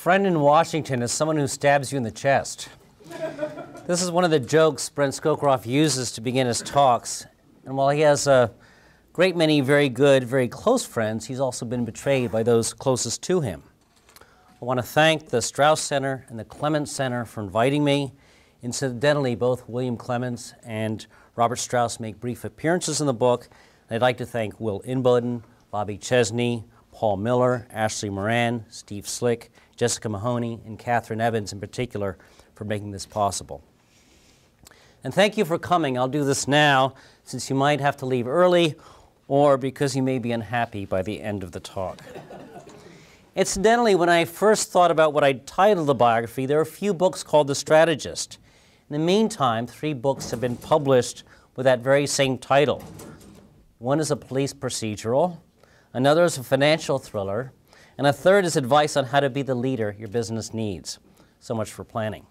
friend in Washington is someone who stabs you in the chest. This is one of the jokes Brent Scowcroft uses to begin his talks. And while he has a great many very good, very close friends, he's also been betrayed by those closest to him. I want to thank the Strauss Center and the Clements Center for inviting me. Incidentally, both William Clements and Robert Strauss make brief appearances in the book. I'd like to thank Will Inboden, Bobby Chesney, Paul Miller, Ashley Moran, Steve Slick, Jessica Mahoney, and Catherine Evans in particular for making this possible. And thank you for coming. I'll do this now since you might have to leave early or because you may be unhappy by the end of the talk. Incidentally, when I first thought about what I'd title the biography, there are a few books called The Strategist. In the meantime, 3 books have been published with that very same title. One is a police procedural, another is a financial thriller, and a third is advice on how to be the leader your business needs. So much for planning.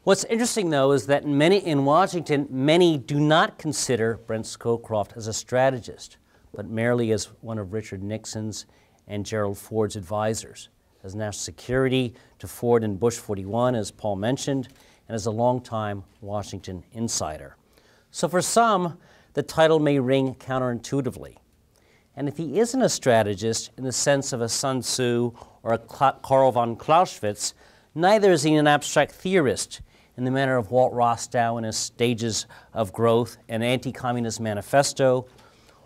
What's interesting, though, is that in Washington, many do not consider Brent Scowcroft as a strategist, but merely as one of Richard Nixon's and Gerald Ford's advisors, as national security to Ford and Bush 41, as Paul mentioned, and as a longtime Washington insider. So for some, the title may ring counterintuitively. And if he isn't a strategist in the sense of a Sun Tzu or a Karl von Clausewitz, neither is he an abstract theorist in the manner of Walt Rostow in his Stages of Growth and Anti-Communist Manifesto,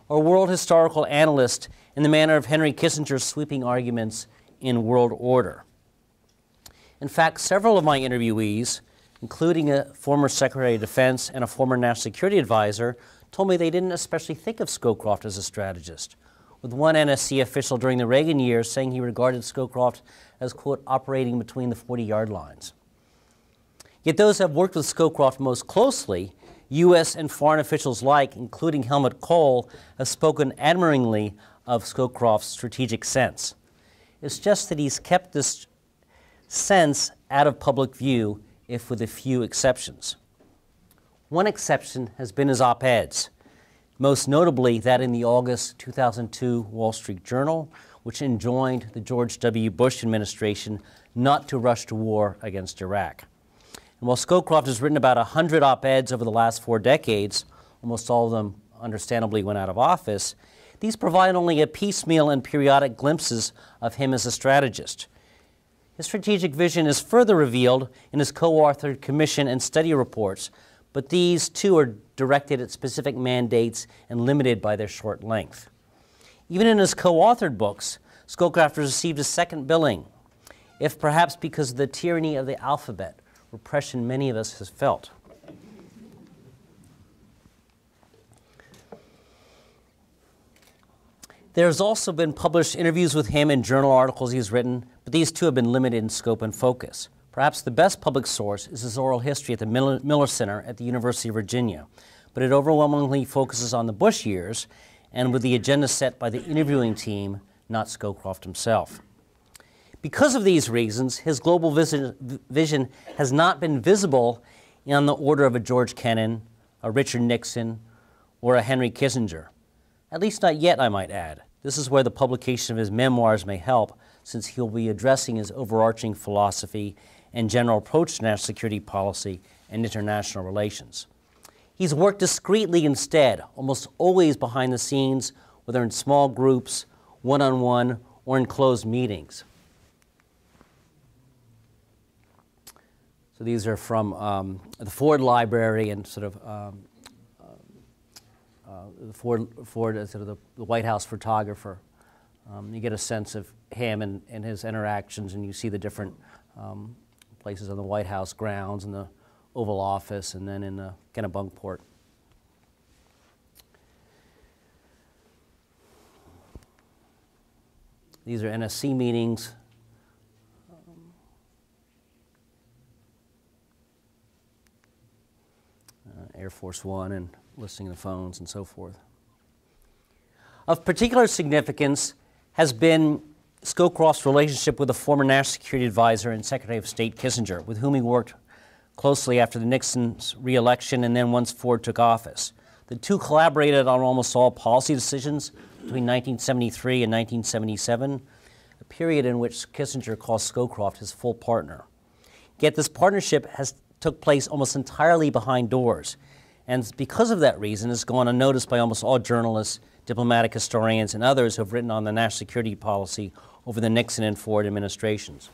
or world historical analyst in the manner of Henry Kissinger's sweeping arguments in World Order. In fact, several of my interviewees, including a former Secretary of Defense and a former National Security Advisor, told me they didn't especially think of Scowcroft as a strategist, with one NSC official during the Reagan years saying he regarded Scowcroft as, quote, operating between the 40-yard lines. Yet those who have worked with Scowcroft most closely, U.S. and foreign officials alike, including Helmut Kohl, have spoken admiringly of Scowcroft's strategic sense. It's just that he's kept this sense out of public view, if with a few exceptions. One exception has been his op-eds, most notably that in the August 2002 Wall Street Journal, which enjoined the George W. Bush administration not to rush to war against Iraq. And while Scowcroft has written about 100 op-eds over the last 4 decades, almost all of them understandably went out of office, these provide only a piecemeal and periodic glimpses of him as a strategist. His strategic vision is further revealed in his co-authored commission and study reports, but these too are directed at specific mandates and limited by their short length. Even in his co-authored books, Scowcroft received a second billing, if perhaps because of the tyranny of the alphabet, repression many of us have felt. There's also been published interviews with him and journal articles he's written, but these too have been limited in scope and focus. Perhaps the best public source is his oral history at the Miller Center at the University of Virginia, but it overwhelmingly focuses on the Bush years and with the agenda set by the interviewing team, not Scowcroft himself. Because of these reasons, his global vision has not been visible on the order of a George Kennan, a Richard Nixon, or a Henry Kissinger. At least not yet, I might add. This is where the publication of his memoirs may help, since he'll be addressing his overarching philosophy and general approach to national security policy and international relations. He's worked discreetly instead, almost always behind the scenes, whether in small groups, one-on-one, or in closed meetings. So these are from the Ford Library and sort of Ford sort of the White House photographer. You get a sense of him and his interactions, and you see the different places on the White House grounds and the Oval Office, and then in the Kennebunkport. These are NSC meetings. Air Force One and listing the phones and so forth. Of particular significance has been Scowcroft's relationship with a former National Security Advisor and Secretary of State Kissinger, with whom he worked closely after the Nixon's re-election and then once Ford took office. The two collaborated on almost all policy decisions between 1973 and 1977. period in which Kissinger calls Scowcroft his full partner. Yet this partnership took place almost entirely behind doors, and because of that reason has gone unnoticed by almost all journalists, diplomatic historians, and others who have written on the national security policy over the Nixon and Ford administrations.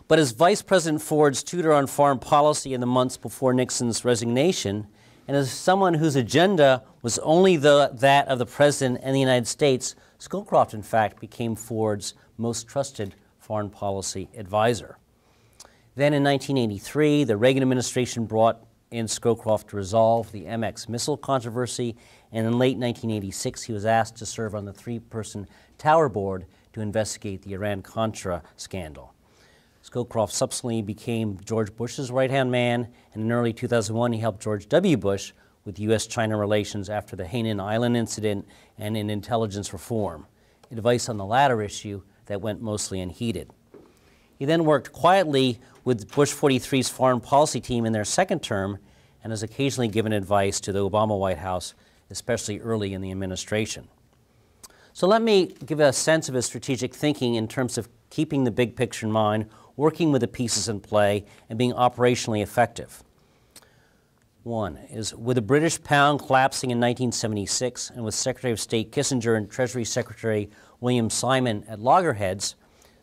But as Vice President Ford's tutor on foreign policy in the months before Nixon's resignation, and as someone whose agenda was only that of the President and the United States, Scowcroft, in fact, became Ford's most trusted foreign policy advisor. Then in 1983, the Reagan administration brought in Scowcroft to resolve the MX missile controversy, and in late 1986, he was asked to serve on the three-person Tower Board to investigate the Iran-Contra scandal. Scowcroft subsequently became George Bush's right-hand man, and in early 2001 he helped George W. Bush with U.S.-China relations after the Hainan Island incident and in intelligence reform, advice on the latter issue that went mostly unheeded. He then worked quietly with Bush 43's foreign policy team in their second term and has occasionally given advice to the Obama White House, especially early in the administration. So let me give a sense of his strategic thinking in terms of keeping the big picture in mind, working with the pieces in play, and being operationally effective. One is, with the British pound collapsing in 1976 and with Secretary of State Kissinger and Treasury Secretary William Simon at loggerheads,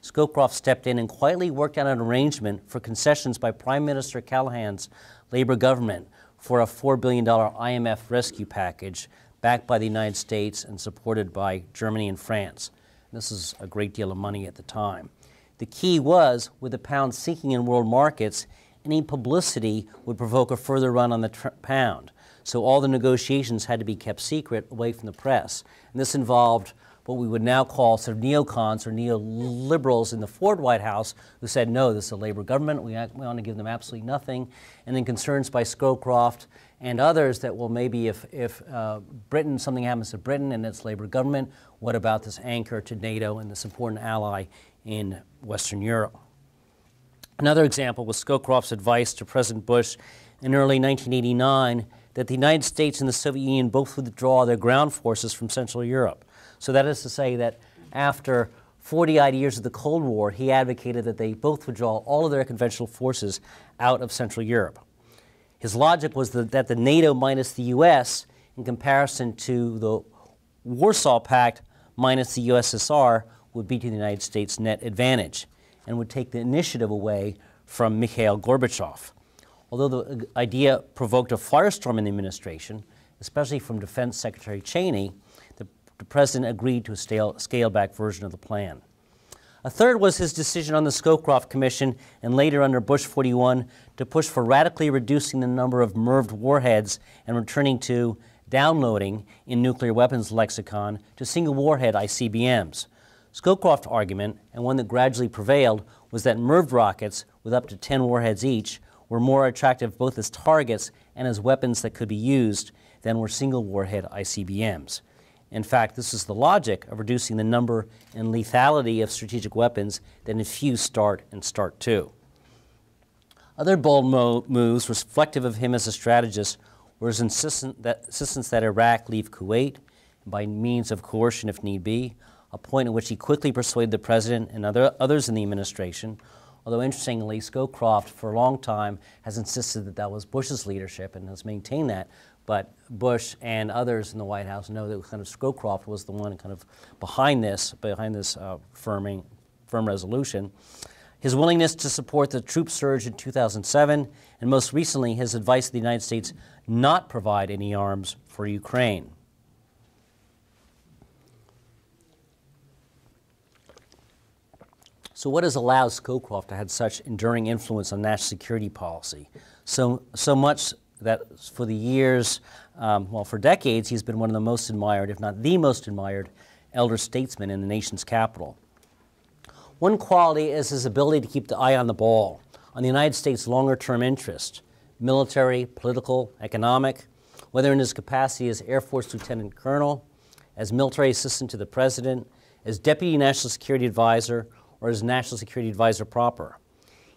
Scowcroft stepped in and quietly worked out an arrangement for concessions by Prime Minister Callahan's Labour government for a $4 billion IMF rescue package backed by the United States and supported by Germany and France. This is a great deal of money at the time. The key was, with the pound sinking in world markets, any publicity would provoke a further run on the pound. So all the negotiations had to be kept secret away from the press. And this involved what we would now call sort of neocons or neoliberals in the Ford White House who said, no, this is a Labor government, we want to give them absolutely nothing. And then concerns by Scowcroft and others that, well, maybe if Britain, something happens to Britain and its Labor government, what about this anchor to NATO and this important ally in Western Europe? Another example was Scowcroft's advice to President Bush in early 1989 that the United States and the Soviet Union both withdraw their ground forces from Central Europe. So that is to say that after 40-odd years of the Cold War, he advocated that they both withdraw all of their conventional forces out of Central Europe. His logic was that the NATO minus the U.S., in comparison to the Warsaw Pact minus the USSR, would be to the United States' net advantage and would take the initiative away from Mikhail Gorbachev. Although the idea provoked a firestorm in the administration, especially from Defense Secretary Cheney, the President agreed to a scaled-back version of the plan. A third was his decision on the Scowcroft Commission and later under Bush 41 to push for radically reducing the number of MIRVed warheads and returning to downloading in nuclear weapons lexicon to single warhead ICBMs. Scowcroft's argument, and one that gradually prevailed, was that MIRVed rockets with up to 10 warheads each were more attractive both as targets and as weapons that could be used than were single warhead ICBMs. In fact, this is the logic of reducing the number and lethality of strategic weapons that infuse START and START II. Other bold moves reflective of him as a strategist were his insistence that Iraq leave Kuwait by means of coercion if need be, a point at which he quickly persuaded the President and others in the administration, although interestingly, Scowcroft for a long time has insisted that that was Bush's leadership and has maintained that. But Bush and others in the White House know that kind of Scowcroft was the one kind of behind this firm resolution. His willingness to support the troop surge in 2007, and most recently his advice to the United States not provide any arms for Ukraine. So what has allowed Scowcroft to have such enduring influence on national security policy? So much that for the years, for decades, he's been one of the most admired, if not the most admired, elder statesmen in the nation's capital. One quality is his ability to keep the eye on the ball, on the United States' longer-term interest, military, political, economic, whether in his capacity as Air Force Lieutenant Colonel, as military assistant to the President, as Deputy National Security Advisor, or as National Security Advisor proper.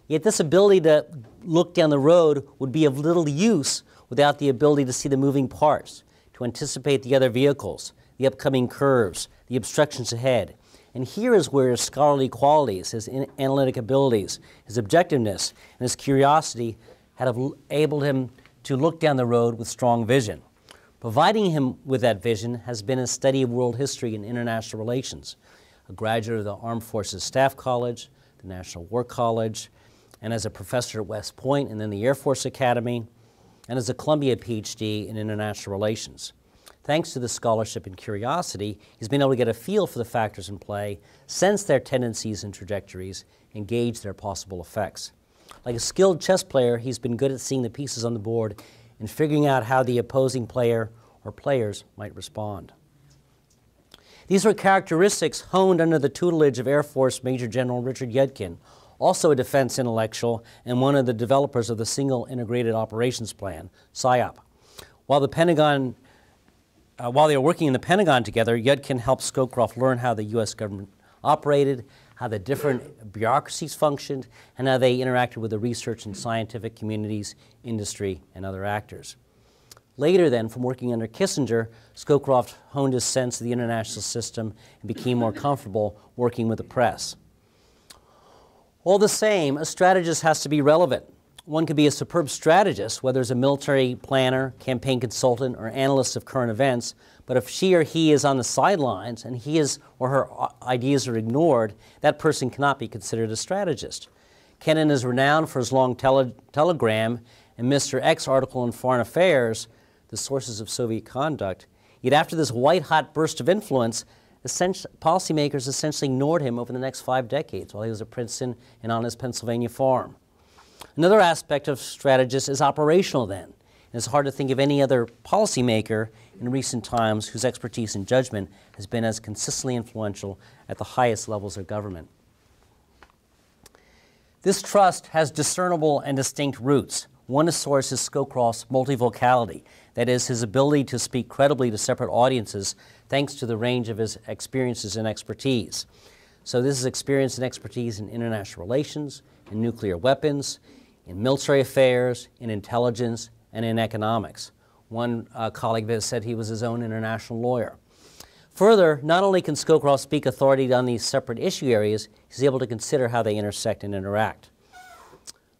Yet this ability to look down the road would be of little use without the ability to see the moving parts, to anticipate the other vehicles, the upcoming curves, the obstructions ahead. And here is where his scholarly qualities, his analytic abilities, his objectiveness, and his curiosity had enabled him to look down the road with strong vision. Providing him with that vision has been his study of world history and international relations. A graduate of the Armed Forces Staff College, the National War College, and as a professor at West Point and then the Air Force Academy, and as a Columbia PhD in international relations. Thanks to this scholarship and curiosity, he's been able to get a feel for the factors in play, sense their tendencies and trajectories, and gauge their possible effects. Like a skilled chess player, he's been good at seeing the pieces on the board and figuring out how the opposing player or players might respond. These were characteristics honed under the tutelage of Air Force Major General Richard Yudkin, also a defense intellectual and one of the developers of the Single Integrated Operations Plan, SIOP. While they were working in the Pentagon together, Yudkin helped Scowcroft learn how the U.S. government operated, how the different bureaucracies functioned, and how they interacted with the research and scientific communities, industry, and other actors. Later then, from working under Kissinger, Scowcroft honed his sense of the international system and became more comfortable working with the press. All the same, a strategist has to be relevant. One could be a superb strategist, whether as a military planner, campaign consultant, or analyst of current events, but if she or he is on the sidelines and his or her ideas are ignored, that person cannot be considered a strategist. Kennan is renowned for his long telegram and Mr. X article in Foreign Affairs, The Sources of Soviet Conduct. Yet after this white-hot burst of influence, policymakers essentially ignored him over the next 5 decades while he was at Princeton and on his Pennsylvania farm. Another aspect of strategist is operational then. And it's hard to think of any other policymaker in recent times whose expertise and judgment has been as consistently influential at the highest levels of government. This trust has discernible and distinct roots. One source is Scowcroft's multivocality, that is, his ability to speak credibly to separate audiences thanks to the range of his experiences and expertise. So this is experience and expertise in international relations, in nuclear weapons, in military affairs, in intelligence, and in economics. One colleague of his said he was his own international lawyer. Further, not only can Scowcroft speak authority on these separate issue areas, he's able to consider how they intersect and interact.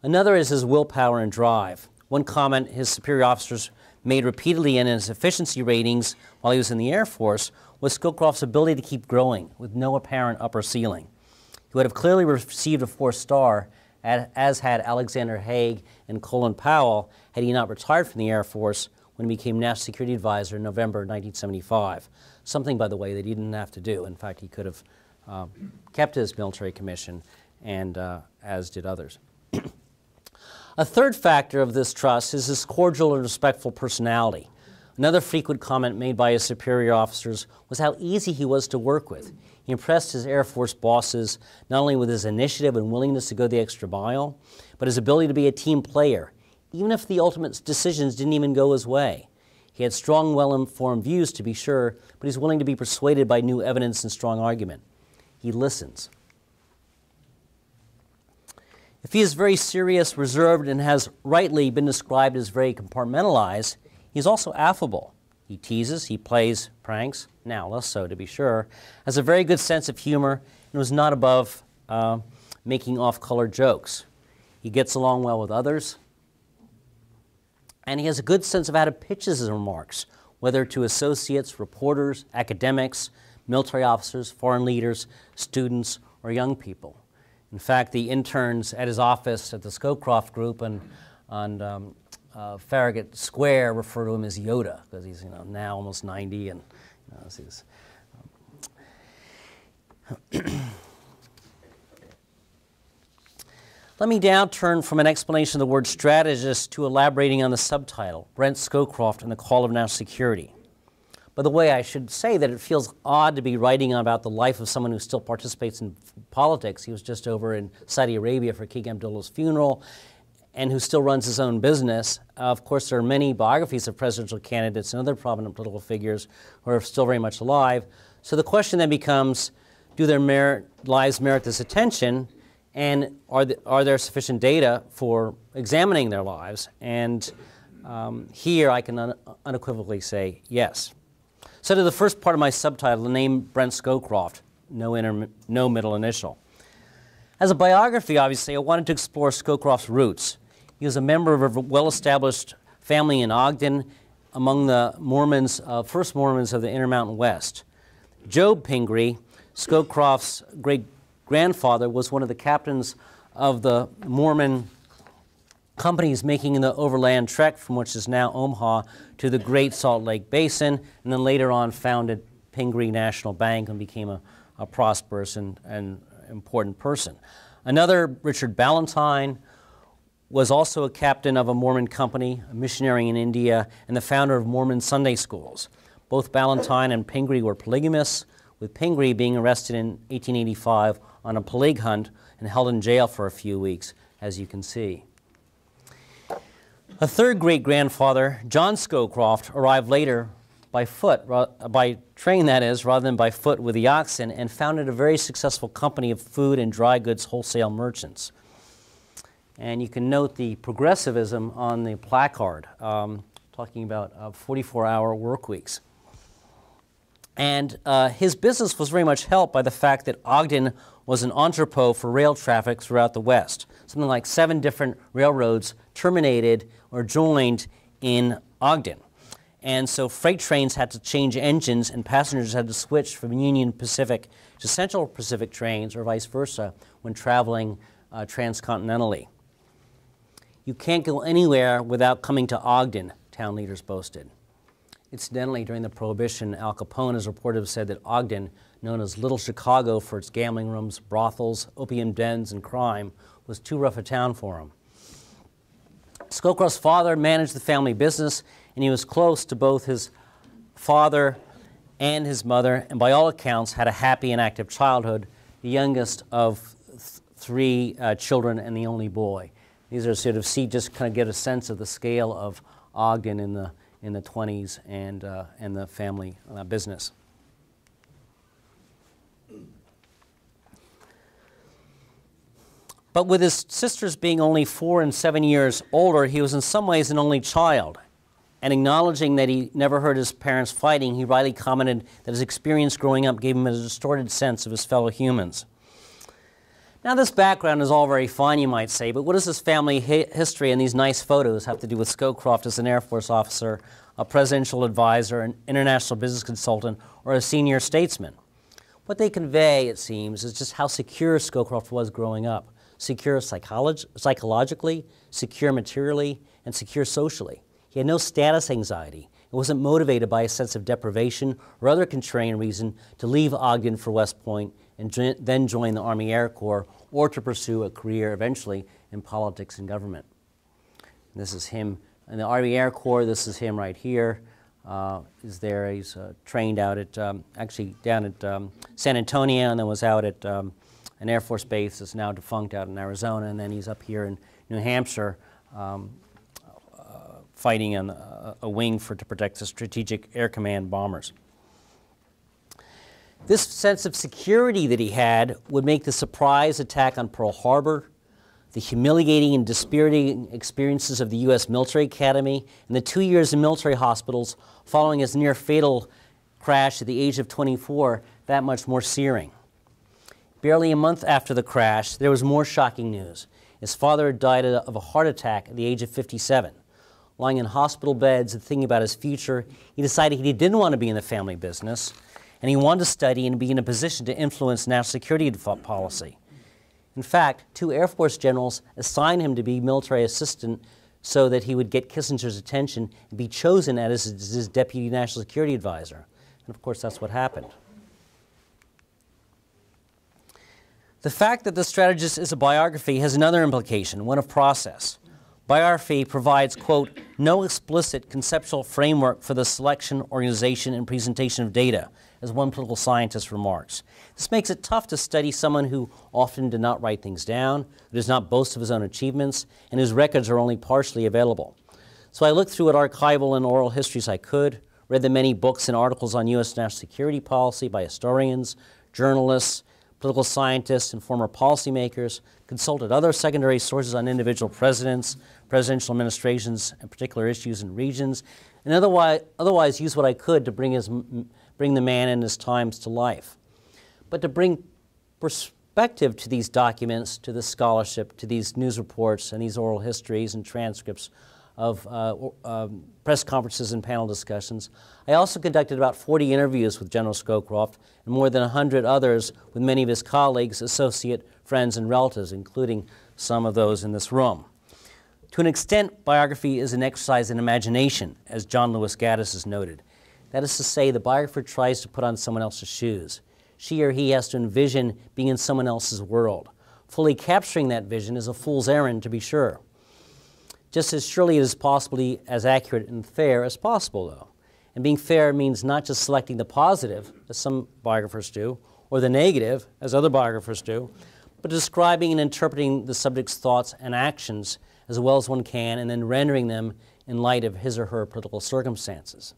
Another is his willpower and drive. One comment his superior officers made repeatedly in his efficiency ratings while he was in the Air Force was Scowcroft's ability to keep growing with no apparent upper ceiling. He would have clearly received a 4-star, as had Alexander Haig and Colin Powell, had he not retired from the Air Force when he became National Security Advisor in November 1975. Something, by the way, that he didn't have to do. In fact, he could have kept his military commission, and as did others. A third factor of this trust is his cordial and respectful personality. Another frequent comment made by his superior officers was how easy he was to work with. He impressed his Air Force bosses not only with his initiative and willingness to go the extra mile, but his ability to be a team player, even if the ultimate decisions didn't even go his way. He had strong, well-informed views, to be sure, but he's willing to be persuaded by new evidence and strong argument. He listens. If he is very serious, reserved, and has rightly been described as very compartmentalized, he's also affable. He teases, he plays pranks, now less so to be sure, has a very good sense of humor, and was not above making off-color jokes. He gets along well with others, and he has a good sense of how to pitch his remarks, whether to associates, reporters, academics, military officers, foreign leaders, students, or young people. In fact, the interns at his office at the Scowcroft Group on Farragut Square refer to him as Yoda, because he's now almost 90, and he's, Let me now turn from an explanation of the word strategist to elaborating on the subtitle, Brent Scowcroft and the Call of National Security. By the way, I should say that it feels odd to be writing about the life of someone who still participates in politics. He was just over in Saudi Arabia for King Abdullah's funeral, and who still runs his own business. Of course, there are many biographies of presidential candidates and other prominent political figures who are still very much alive. So the question then becomes, do their lives merit this attention, and are there sufficient data for examining their lives? And here I can unequivocally say yes. So to the first part of my subtitle, the name Brent Scowcroft, no middle initial. As a biography, obviously, I wanted to explore Scowcroft's roots. He was a member of a well-established family in Ogden, among the Mormons, first Mormons of the Intermountain West. Job Pingree, Scowcroft's great-grandfather, was one of the captains of the Mormon companies making the overland trek from which is now Omaha to the Great Salt Lake Basin, and then later on founded Pingree National Bank and became a prosperous and important person. Another, Richard Ballantyne, was also a captain of a Mormon company, a missionary in India, and the founder of Mormon Sunday schools. Both Ballantyne and Pingree were polygamists, with Pingree being arrested in 1885 on a plague hunt and held in jail for a few weeks, as you can see. A third great-grandfather, John Scowcroft, arrived later by foot, by train that is, rather than by foot with the oxen, and founded a very successful company of food and dry goods wholesale merchants. And you can note the progressivism on the placard, talking about 44-hour work weeks. And his business was very much helped by the fact that Ogden was an entrepot for rail traffic throughout the West. Something like 7 different railroads terminated or joined in Ogden. And so freight trains had to change engines and passengers had to switch from Union Pacific to Central Pacific trains or vice versa when traveling transcontinentally. You can't go anywhere without coming to Ogden, town leaders boasted. Incidentally, during the Prohibition, Al Capone is reported to have said that Ogden, known as Little Chicago for its gambling rooms, brothels, opium dens, and crime, was too rough a town for him. Scowcroft's father managed the family business, and he was close to both his father and his mother, and by all accounts had a happy and active childhood, the youngest of 3 children and the only boy. These are sort of, just kind of get a sense of the scale of Ogden in the 20s and the family business. But with his sisters being only 4 and 7 years older, he was in some ways an only child. And acknowledging that he never heard his parents fighting, he rightly commented that his experience growing up gave him a distorted sense of his fellow humans. Now, this background is all very fine, you might say, but what does this family history and these nice photos have to do with Scowcroft as an Air Force officer, a presidential advisor, an international business consultant, or a senior statesman? What they convey, it seems, is just how secure Scowcroft was growing up. Secure psychologically, secure materially, and secure socially. He had no status anxiety. He wasn't motivated by a sense of deprivation or other contrarian reason to leave Ogden for West Point and then join the Army Air Corps or to pursue a career eventually in politics and government. And this is him in the Army Air Corps. This is him right here. He's there. He's trained out at, actually down at San Antonio, and then was out at an Air Force base that's now defunct out in Arizona, and then he's up here in New Hampshire fighting on a wing to protect the Strategic Air Command bombers. This sense of security that he had would make the surprise attack on Pearl Harbor, the humiliating and dispiriting experiences of the U.S. Military Academy, and the 2 years in military hospitals following his near-fatal crash at the age of 24 that much more searing. Barely a month after the crash, there was more shocking news. His father had died of a heart attack at the age of 57. Lying in hospital beds and thinking about his future, he decided he didn't want to be in the family business, and he wanted to study and be in a position to influence national security policy. In fact, 2 Air Force generals assigned him to be military assistant so that he would get Kissinger's attention and be chosen as his deputy national security advisor. And of course, that's what happened. The fact that The Strategist is a biography has another implication, one of process. Biography provides, quote, no explicit conceptual framework for the selection, organization, and presentation of data, as one political scientist remarks. This makes it tough to study someone who often did not write things down, who does not boast of his own achievements, and whose records are only partially available. So I looked through what archival and oral histories I could, read the many books and articles on U.S. national security policy by historians, journalists, political scientists, and former policymakers, consulted other secondary sources on individual presidents, presidential administrations, and particular issues and regions, and otherwise use what I could to bring the man and his times to life. But to bring perspective to these documents, to this scholarship, to these news reports and these oral histories and transcripts of press conferences and panel discussions, I also conducted about 40 interviews with General Scowcroft and more than 100 others with many of his colleagues, associate, friends, and relatives, including some of those in this room. To an extent, biography is an exercise in imagination, as John Lewis Gaddis has noted. That is to say, the biographer tries to put on someone else's shoes. She or he has to envision being in someone else's world. Fully capturing that vision is a fool's errand, to be sure. Just as surely it is possibly as accurate and fair as possible, though. And being fair means not just selecting the positive, as some biographers do, or the negative, as other biographers do, but describing and interpreting the subject's thoughts and actions as well as one can, and then rendering them in light of his or her political circumstances.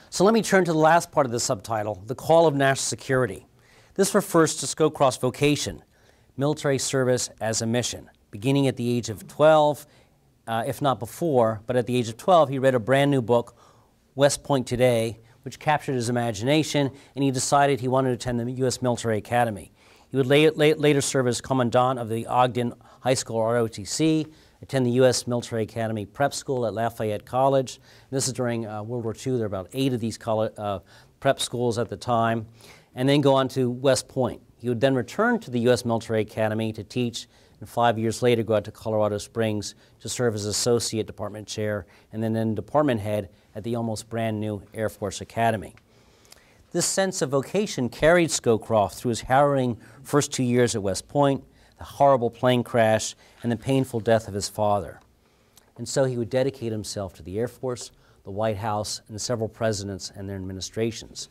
So let me turn to the last part of the subtitle, The Call of National Security. This refers to Scowcroft's vocation, military service as a mission. Beginning at the age of 12, if not before, but at the age of 12, he read a brand new book, West Point Today, which captured his imagination, and he decided he wanted to attend the U.S. Military Academy. He would later serve as commandant of the Ogden High School, ROTC, attend the U.S. Military Academy Prep School at Lafayette College. And this is during World War II. There were about 8 of these prep schools at the time, and then go on to West Point. He would then return to the U.S. Military Academy to teach, and 5 years later go out to Colorado Springs to serve as associate department chair and then department head at the almost brand new Air Force Academy. This sense of vocation carried Scowcroft through his harrowing first 2 years at West Point, the horrible plane crash, and the painful death of his father. And so he would dedicate himself to the Air Force, the White House, and several presidents and their administrations,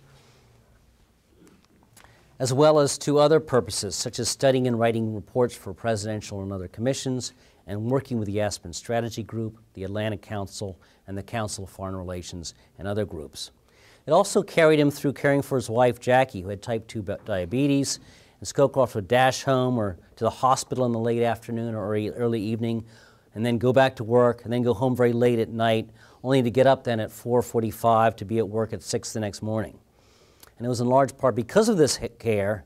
as well as to other purposes, such as studying and writing reports for presidential and other commissions, and working with the Aspen Strategy Group, the Atlantic Council, and the Council of Foreign Relations, and other groups. It also carried him through caring for his wife, Jackie, who had type 2 diabetes, and Scowcroft would dash home or to the hospital in the late afternoon or early evening, and then go back to work, and then go home very late at night, only to get up then at 4:45 to be at work at 6 the next morning. And it was in large part because of this care,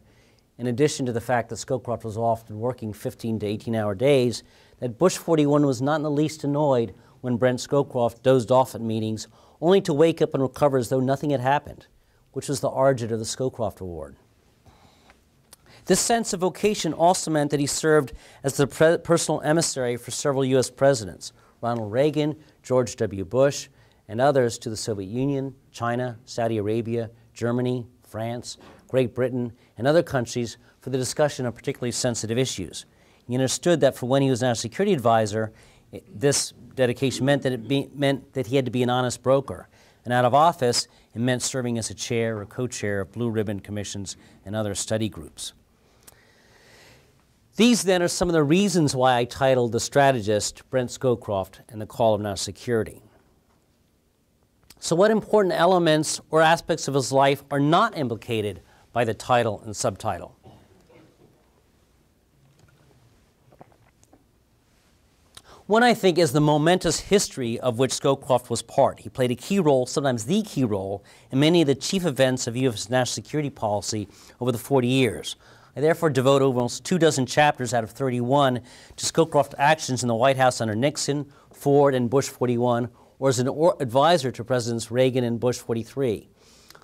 in addition to the fact that Scowcroft was often working 15 to 18-hour days, that Bush 41 was not in the least annoyed when Brent Scowcroft dozed off at meetings, only to wake up and recover as though nothing had happened, which was the origin of the Scowcroft Award. This sense of vocation also meant that he served as the personal emissary for several U.S. presidents, Ronald Reagan, George W. Bush, and others to the Soviet Union, China, Saudi Arabia, Germany, France, Great Britain, and other countries for the discussion of particularly sensitive issues. He understood that for when he was National Security Advisor, this dedication meant that he had to be an honest broker. And out of office, it meant serving as a chair or co-chair of blue ribbon commissions and other study groups. These then are some of the reasons why I titled The Strategist, Brent Scowcroft, and the Call of National Security. So what important elements or aspects of his life are not implicated by the title and subtitle? One, I think, is the momentous history of which Scowcroft was part. He played a key role, sometimes the key role, in many of the chief events of U.S. national security policy over the 40 years. I therefore devote almost 24 chapters out of 31 to Scowcroft's actions in the White House under Nixon, Ford, and Bush 41, or as an advisor to Presidents Reagan and Bush 43.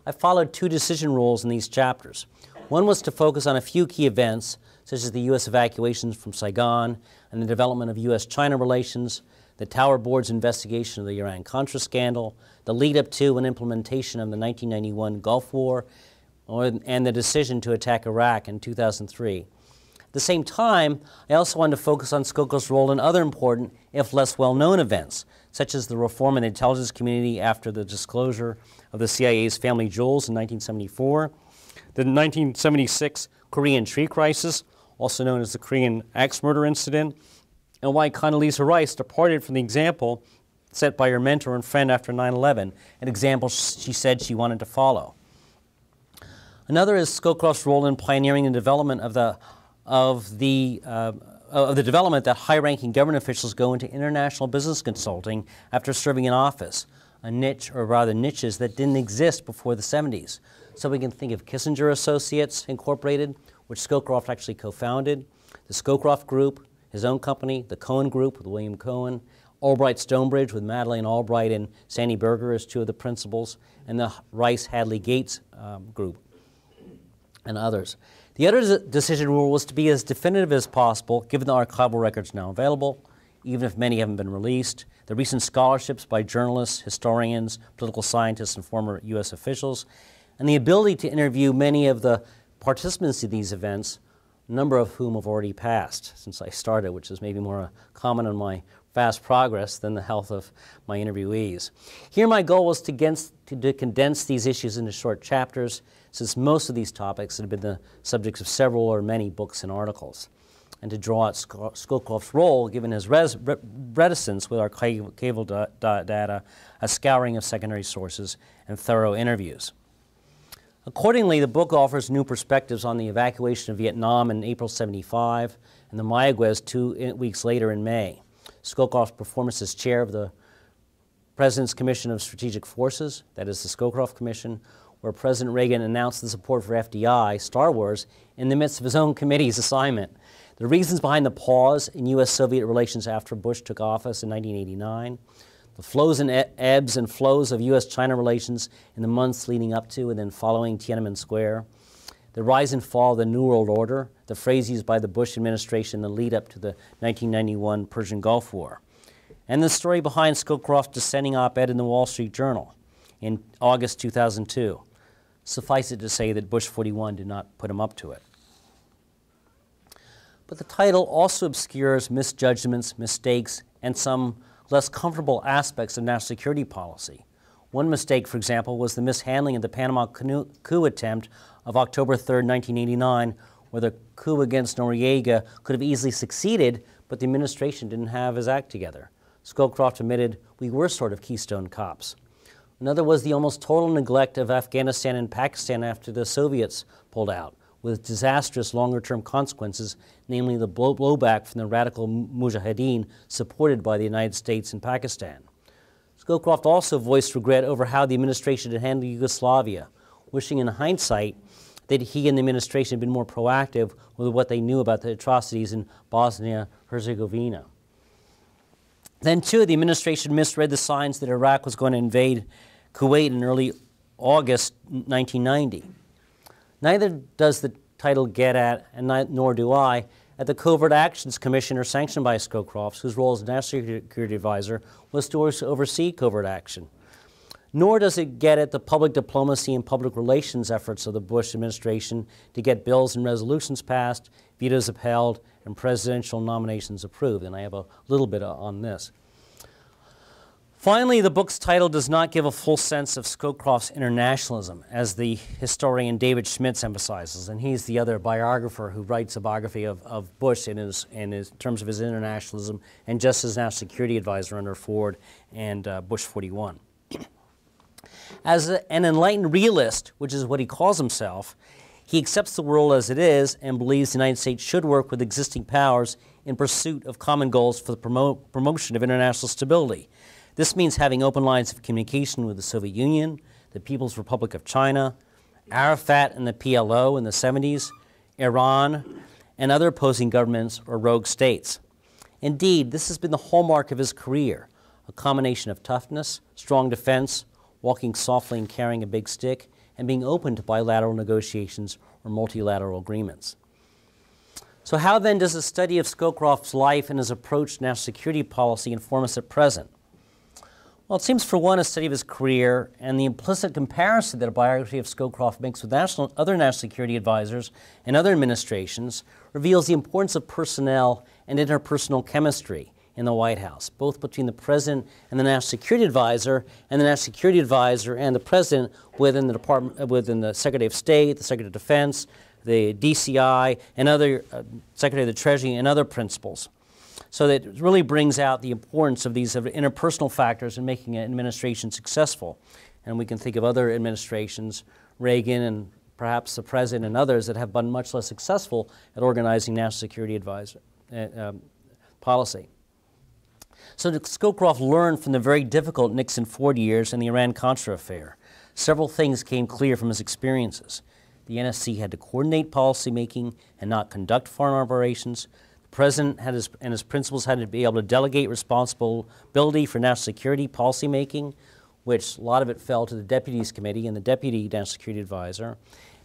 I followed 2 decision rules in these chapters. One was to focus on a few key events, such as the U.S. evacuations from Saigon and the development of U.S.-China relations, the Tower Board's investigation of the Iran-Contra scandal, the lead-up to and implementation of the 1991 Gulf War, and the decision to attack Iraq in 2003. At the same time, I also wanted to focus on Scowcroft's role in other important, if less well-known events, such as the reform in the intelligence community after the disclosure of the CIA's family jewels in 1974, the 1976 Korean tree crisis, also known as the Korean axe murder incident, and why Condoleezza Rice departed from the example set by her mentor and friend after 9/11, an example she said she wanted to follow. Another is Scowcroft's role in pioneering the development of of the development that high-ranking government officials go into international business consulting after serving in office, a niche, or rather niches, that didn't exist before the 70s. So we can think of Kissinger Associates Incorporated, which Scowcroft actually co-founded, the Scowcroft Group, his own company, the Cohen Group with William Cohen, Albright Stonebridge with Madeleine Albright and Sandy Berger as two of the principals, and the Rice Hadley Gates Group, and others. The other decision rule was to be as definitive as possible, given the archival records now available, even if many haven't been released, the recent scholarships by journalists, historians, political scientists, and former U.S. officials, and the ability to interview many of the participants in these events, a number of whom have already passed since I started, which is maybe more common on my fast progress than the health of my interviewees. Here my goal was to condense these issues into short chapters, since most of these topics have been the subjects of several or many books and articles, and to draw out Scowcroft's role, given his reticence with archival data, a scouring of secondary sources, and thorough interviews. Accordingly, the book offers new perspectives on the evacuation of Vietnam in April '75 and the Mayaguez 2 weeks later in May. Scowcroft's performance as chair of the President's Commission of Strategic Forces, that is the Scowcroft Commission, where President Reagan announced the support for FDI, Star Wars, in the midst of his own committee's assignment. The reasons behind the pause in U.S.-Soviet relations after Bush took office in 1989, the flows and ebbs and flows of U.S.-China relations in the months leading up to and then following Tiananmen Square, the rise and fall of the New World Order, the phrase used by the Bush administration in the lead-up to the 1991 Persian Gulf War, and the story behind Scowcroft's dissenting op-ed in the Wall Street Journal in August 2002. Suffice it to say that Bush 41 did not put him up to it. But the title also obscures misjudgments, mistakes, and some less comfortable aspects of national security policy. One mistake, for example, was the mishandling of the Panama coup attempt of October 3, 1989, where the coup against Noriega could have easily succeeded, but the administration didn't have his act together. Scowcroft admitted, "We were sort of Keystone cops." Another was the almost total neglect of Afghanistan and Pakistan after the Soviets pulled out, with disastrous longer-term consequences, namely the blowback from the radical mujahideen supported by the United States and Pakistan. Scowcroft also voiced regret over how the administration had handled Yugoslavia, wishing in hindsight that he and the administration had been more proactive with what they knew about the atrocities in Bosnia-Herzegovina. Then, too, the administration misread the signs that Iraq was going to invade Kuwait in early August 1990. Neither does the title get at, and nor do I, at the Covert Actions Commissioner sanctioned by Scowcroft, whose role as National Security Advisor was to oversee covert action. Nor does it get at the public diplomacy and public relations efforts of the Bush administration to get bills and resolutions passed, vetoes upheld, and presidential nominations approved. And I have a little bit on this. Finally, the book's title does not give a full sense of Scowcroft's internationalism, as the historian David Schmitz emphasizes, and he's the other biographer who writes a biography of Bush in terms of his internationalism, and just as National Security Advisor under Ford and Bush 41. As an enlightened realist, which is what he calls himself, he accepts the world as it is and believes the United States should work with existing powers in pursuit of common goals for the promotion of international stability. This means having open lines of communication with the Soviet Union, the People's Republic of China, Arafat and the PLO in the 70s, Iran, and other opposing governments or rogue states. Indeed, this has been the hallmark of his career, a combination of toughness, strong defense, walking softly and carrying a big stick, and being open to bilateral negotiations or multilateral agreements. So how then does the study of Scowcroft's life and his approach to national security policy inform us at present? Well, it seems, for one, a study of his career and the implicit comparison that a biography of Scowcroft makes with other national security advisors and other administrations reveals the importance of personnel and interpersonal chemistry in the White House, both between the President and the National Security Advisor, and the National Security Advisor and the President within the Department, within the Secretary of State, the Secretary of Defense, the DCI, and other Secretary of the Treasury, and other principals. So that it really brings out the importance of these interpersonal factors in making an administration successful. And we can think of other administrations, Reagan and perhaps the President and others, that have been much less successful at organizing national security policy. So Scowcroft learned from the very difficult Nixon-Ford years and the Iran-Contra affair. Several things came clear from his experiences. The NSC had to coordinate policymaking and not conduct foreign operations. The president and his principals had to be able to delegate responsibility for national security policymaking, which a lot of it fell to the Deputies Committee and the Deputy National Security Advisor,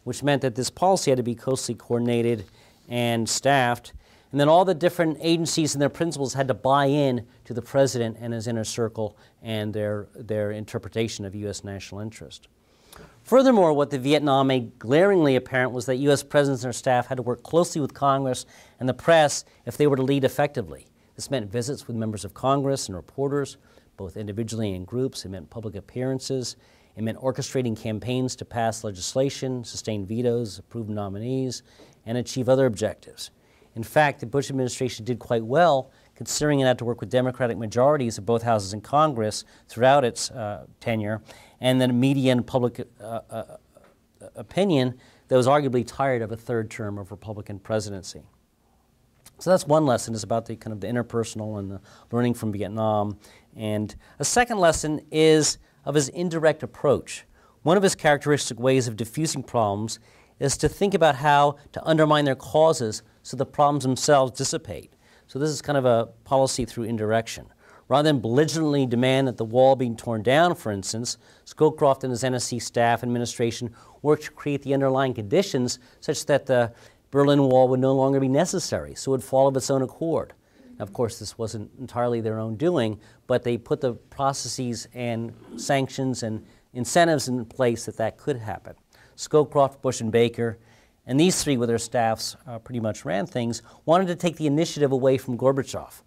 which meant that this policy had to be closely coordinated and staffed. And then all the different agencies and their principals had to buy in to the president and his inner circle and their interpretation of U.S. national interest. Furthermore, what the Vietnam made glaringly apparent was that U.S. presidents and their staff had to work closely with Congress and the press if they were to lead effectively. This meant visits with members of Congress and reporters, both individually and in groups. It meant public appearances. It meant orchestrating campaigns to pass legislation, sustain vetoes, approve nominees, and achieve other objectives. In fact, the Bush administration did quite well, considering it had to work with Democratic majorities of both houses in Congress throughout its tenure, and then media and public opinion that was arguably tired of a third term of Republican presidency. So that's one lesson, is about the kind of the interpersonal and the learning from Vietnam. And a second lesson is of his indirect approach. One of his characteristic ways of diffusing problems is to think about how to undermine their causes so the problems themselves dissipate. So this is kind of a policy through indirection. Rather than belligerently demand that the wall be torn down, for instance, Scowcroft and his NSC staff and administration worked to create the underlying conditions such that the Berlin Wall would no longer be necessary, so it would fall of its own accord. Now, of course, this wasn't entirely their own doing, but they put the processes and sanctions and incentives in place that could happen. Scowcroft, Bush, and Baker, and these three with their staffs pretty much ran things, wanted to take the initiative away from Gorbachev.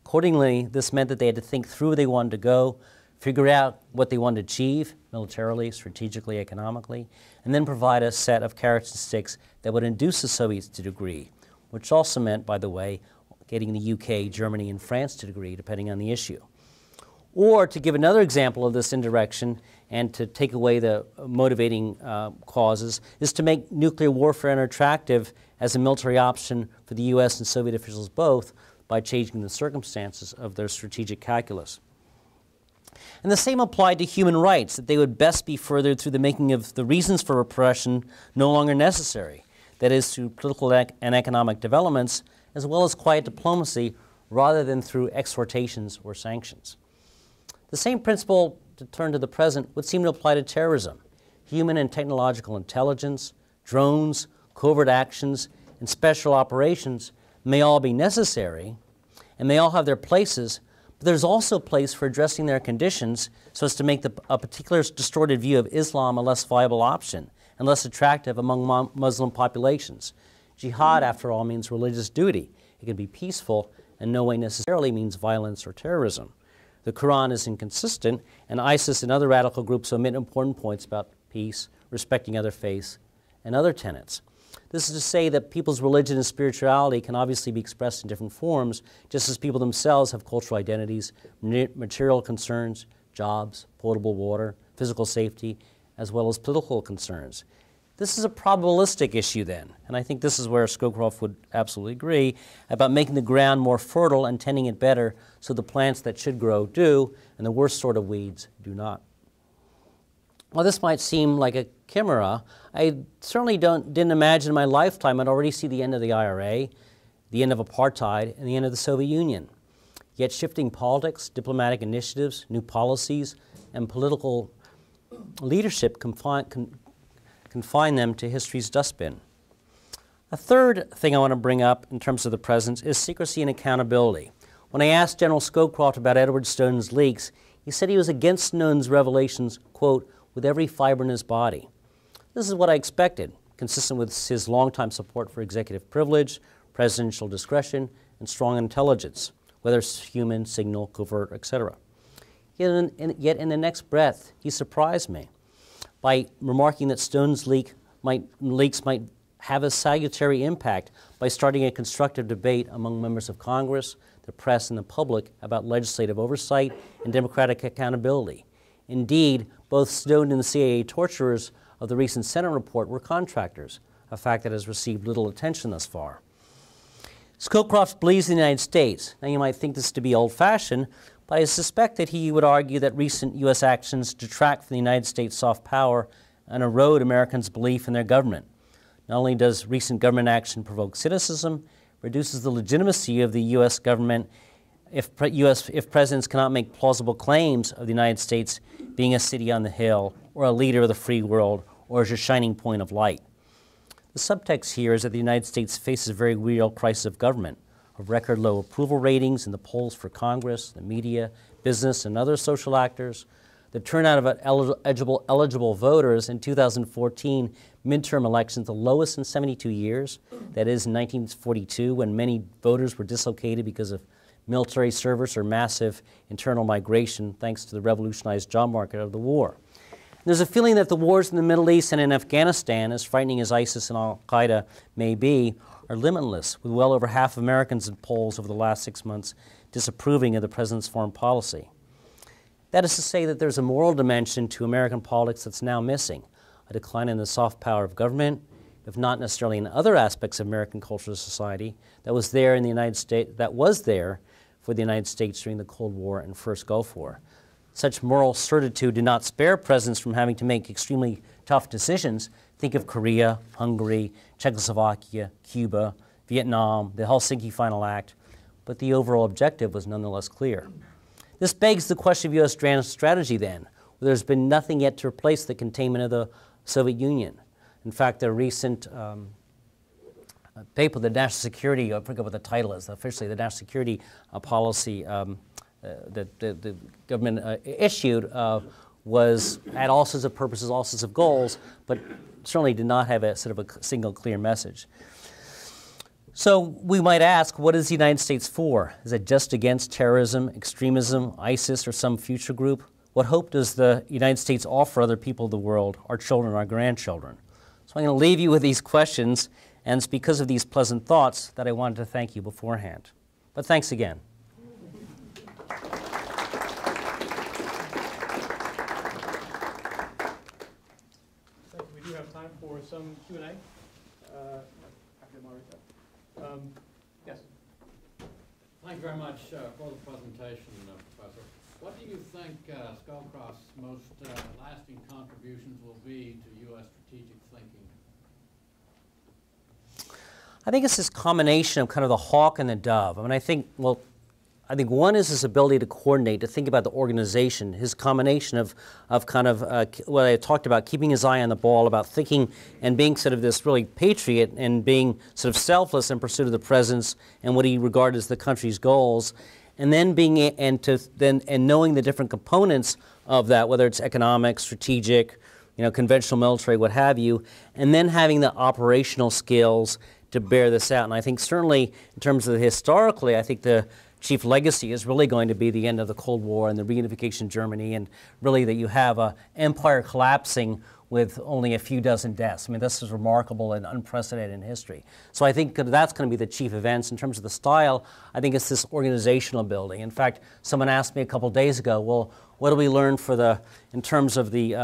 Accordingly, this meant that they had to think through where they wanted to go, figure out what they wanted to achieve militarily, strategically, economically, and then provide a set of carrots and sticks that would induce the Soviets to agree, which also meant, by the way, getting the UK, Germany, and France to agree, depending on the issue. Or, to give another example of this indirection and to take away the motivating causes, is to make nuclear warfare unattractive as a military option for the US and Soviet officials both by changing the circumstances of their strategic calculus. And the same applied to human rights, that they would best be furthered through the making of the reasons for repression no longer necessary, that is, through political and economic developments, as well as quiet diplomacy, rather than through exhortations or sanctions. The same principle, to turn to the present, would seem to apply to terrorism. Human and technological intelligence, drones, covert actions, and special operations may all be necessary, and may all have their places, but there's also a place for addressing their conditions so as to make a particular distorted view of Islam a less viable option and less attractive among Muslim populations. Jihad, after all, means religious duty. It can be peaceful and no way necessarily means violence or terrorism. The Quran is inconsistent, and ISIS and other radical groups omit important points about peace, respecting other faiths, and other tenets. This is to say that people's religion and spirituality can obviously be expressed in different forms, just as people themselves have cultural identities, material concerns, jobs, potable water, physical safety, as well as political concerns. This is a probabilistic issue then, and I think this is where Scowcroft would absolutely agree, about making the ground more fertile and tending it better so the plants that should grow do, and the worst sort of weeds do not. While this might seem like a chimera, I certainly didn't imagine in my lifetime I'd already see the end of the IRA, the end of apartheid, and the end of the Soviet Union. Yet shifting politics, diplomatic initiatives, new policies, and political leadership confine them to history's dustbin. A third thing I want to bring up in terms of the present is secrecy and accountability. When I asked General Scowcroft about Edward Snowden's leaks, he said he was against Snowden's revelations, quote, with every fiber in his body. This is what I expected, consistent with his longtime support for executive privilege, presidential discretion, and strong intelligence, whether human, signal, covert, etc. Yet in the next breath, he surprised me by remarking that Snowden's leaks might have a salutary impact by starting a constructive debate among members of Congress, the press, and the public about legislative oversight and democratic accountability. Indeed, both Snowden and the CIA torturers of the recent Senate report were contractors, a fact that has received little attention thus far. Scowcroft believes in the United States. Now you might think this to be old-fashioned, but I suspect that he would argue that recent U.S. actions detract from the United States soft power and erode Americans' belief in their government. Not only does recent government action provoke cynicism, reduces the legitimacy of the U.S. government if presidents cannot make plausible claims of the United States being a city on the hill or a leader of the free world or as a shining point of light. The subtext here is that the United States faces a very real crisis of government, of record low approval ratings in the polls for Congress, the media, business, and other social actors. The turnout of eligible voters in 2014 midterm elections, the lowest in 72 years. That is, in 1942, when many voters were dislocated because of military service or massive internal migration, thanks to the revolutionized job market of the war. There's a feeling that the wars in the Middle East and in Afghanistan, as frightening as ISIS and al-Qaeda may be, are limitless, with well over half of Americans in polls over the last 6 months disapproving of the president's foreign policy. That is to say that there's a moral dimension to American politics that's now missing, a decline in the soft power of government, if not necessarily in other aspects of American cultural society, that was there in the United States, for the United States during the Cold War and First Gulf War. Such moral certitude did not spare presidents from having to make extremely tough decisions. Think of Korea, Hungary, Czechoslovakia, Cuba, Vietnam, the Helsinki Final Act, but the overall objective was nonetheless clear. This begs the question of U.S. strategy then, where there's been nothing yet to replace the containment of the Soviet Union. In fact, the recent paper, the National Security, I forget what the title is, officially the National Security Policy that the government issued was had all sorts of purposes, all sorts of goals, but certainly did not have a sort of a single clear message. So we might ask, what is the United States for? Is it just against terrorism, extremism, ISIS, or some future group? What hope does the United States offer other people of the world, our children, our grandchildren? So I'm going to leave you with these questions, and it's because of these pleasant thoughts that I wanted to thank you beforehand. But thanks again. We do have time for some Q&A. Yes. Thank you very much for the presentation, Professor. What do you think Scowcroft's most lasting contributions will be to U.S. strategic thinking? I think it's this combination of kind of the hawk and the dove. I mean, I think one is his ability to coordinate, to think about the organization, his combination of kind of what I talked about, keeping his eye on the ball, about thinking and being sort of this really patriot and being sort of selfless in pursuit of the president's and what he regarded as the country's goals, and then knowing the different components of that, whether it's economic, strategic, conventional military, what have you, and then having the operational skills to bear this out. And I think certainly in terms of historically, I think the chief legacy is really going to be the end of the Cold War and the reunification of Germany, and really that you have an empire collapsing with only a few dozen deaths. I mean, this is remarkable and unprecedented in history. So I think that's going to be the chief events. In terms of the style, I think it's this organizational building. In fact, someone asked me a couple days ago, well, what do we learn in terms of the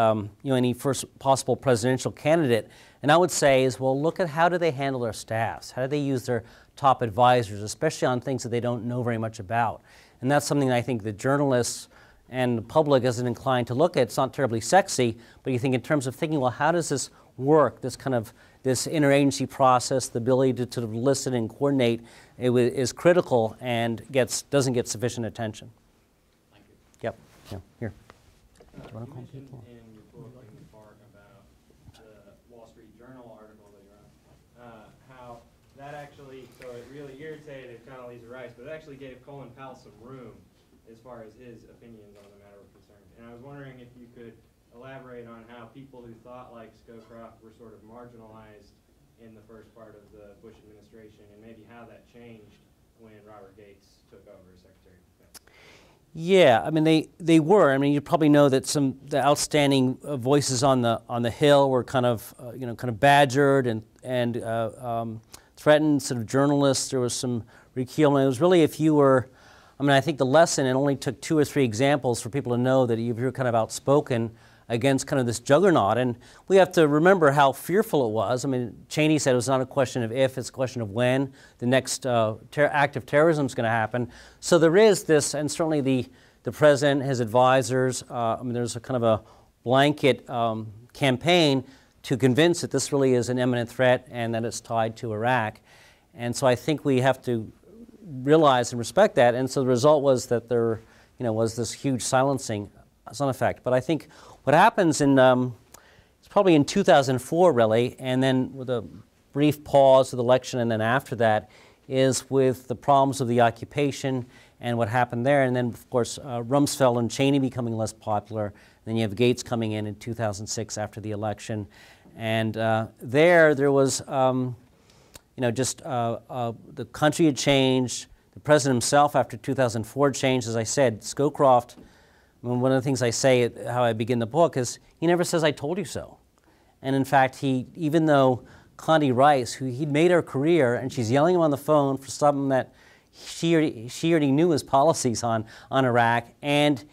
any first possible presidential candidate? And I would say is, well, look at how do they handle their staffs? How do they use their top advisors, especially on things that they don't know very much about? And that's something I think the journalists and the public isn't inclined to look at. It's not terribly sexy, but you think in terms of thinking, well, how does this work, this interagency process, the ability to sort of listen and coordinate is critical and doesn't get sufficient attention. Thank you. Yep. Yeah. Here. Do you want to call people? In your book, in part about the Wall Street Journal article that you're on, how that actually, so it really irritated Condoleezza Rice, but it actually gave Colin Powell some room as far as his opinions on the matter were concerned. And I was wondering if you could elaborate on how people who thought like Scowcroft were sort of marginalized in the first part of the Bush administration, and maybe how that changed when Robert Gates took over as Secretary of Defense. Yeah, I mean they were. I mean, you probably know that the outstanding voices on the Hill were kind of badgered and threatened. Sort of journalists. There was some reculement. It was really if you were. I mean, I think the lesson. It only took 2 or 3 examples for people to know that if you're kind of outspoken against kind of this juggernaut. And we have to remember how fearful it was. I mean, Cheney said it was not a question of if, it's a question of when the next act of terrorism is going to happen. So there is this, and certainly the president, his advisors, I mean, there's a kind of a blanket campaign to convince that this really is an imminent threat and that it's tied to Iraq. And so I think we have to realize and respect that. And so the result was that there, was this huge silencing as an effect. But I think what happens in, it's probably in 2004 really, and then with a brief pause of the election and then after that, is with the problems of the occupation and what happened there. And then of course, Rumsfeld and Cheney becoming less popular. Then you have Gates coming in 2006 after the election. And there was, just the country had changed. The president himself, after 2004, changed. As I said, Scowcroft, one of the things I say, how I begin the book, is he never says, "I told you so." And in fact, even though Condi Rice, who he'd made her career, and she's yelling him on the phone for something that she already knew his policies on Iraq, and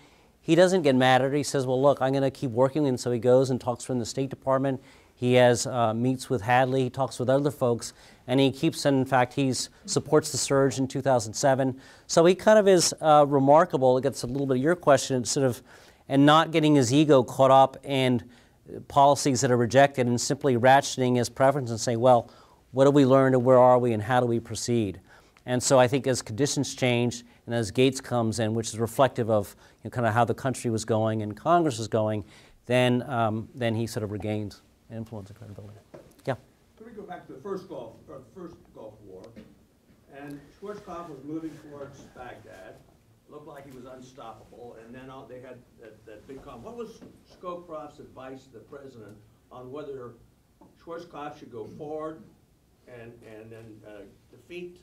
he doesn't get mad at her. He says, well, look, I'm going to keep working. And so he goes and talks from the State Department. He has meets with Hadley. He talks with other folks. And he keeps, in fact, he supports the surge in 2007. So he kind of is remarkable. It gets a little bit of your question, and not getting his ego caught up in policies that are rejected and simply ratcheting his preference and saying, well, what have we learned and where are we and how do we proceed? And so I think as conditions change and as Gates comes in, which is reflective of kind of how the country was going and Congress was going, then he sort of regains influence and credibility. Yeah. Let me go back to the first Gulf War, and Schwarzkopf was moving towards Baghdad. Looked like he was unstoppable, and then they had that big comment. What was Scowcroft's advice to the president on whether Schwarzkopf should go forward and then defeat